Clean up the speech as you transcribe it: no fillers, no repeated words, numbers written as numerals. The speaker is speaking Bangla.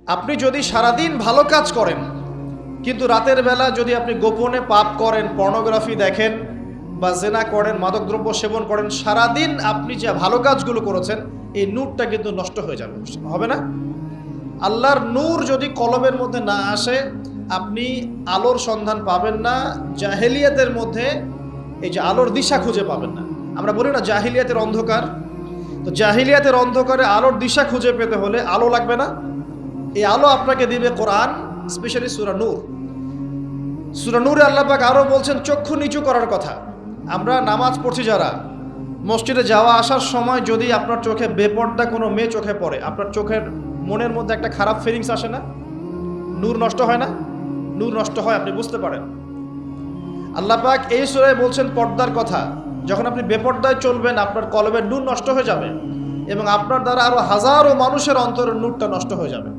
আপনি যদি সারাদিন ভালো কাজ করেন কিন্তু রাতের বেলা যদি আপনি গোপনে পাপ করেন, পর্নোগ্রাফি দেখেন বা জেনা করেন, মাদকদ্রব্য সেবন করেন, সারাদিন আপনি যে ভালো কাজগুলো করেছেন এই নূরটা কিন্তু নষ্ট হয়ে যাবে, হবে না? আল্লাহর নূর যদি কলবের মধ্যে না আসে আপনি আলোর সন্ধান পাবেন না, জাহেলিয়াতের মধ্যে এই যে আলোর দিশা খুঁজে পাবেন না। আমরা বলি না জাহিলিয়াতের অন্ধকার, তো জাহিলিয়াতের অন্ধকারে আলোর দিশা খুঁজে পেতে হলে আলো লাগবে না? এই আলো আপনাকে দিবে কোরআন, স্পেশালি সূরা নূর। সূরা নূরে আল্লাহ পাক আরো বলছেন চক্ষু নিচু করার কথা। আমরা নামাজ পড়ছি যারা, মসজিদে যাওয়া আসার সময় যদি আপনার চোখে বেপর্দা কোনো মেয়ে চোখে পড়ে, আপনার চোখের মনের মধ্যে একটা খারাপ ফিলিংস আসে না? নূর নষ্ট হয় না? নূর নষ্ট হয়, আপনি বুঝতে পারেন। আল্লাহ পাক এই সূরায় বলছেন পর্দার কথা। যখন আপনি বেপর্দায় চলবেন আপনার কলবের নূর নষ্ট হয়ে যাবে এবং আপনার দ্বারা আরো হাজারো মানুষের অন্তরের নূরটা নষ্ট হয়ে যাবে।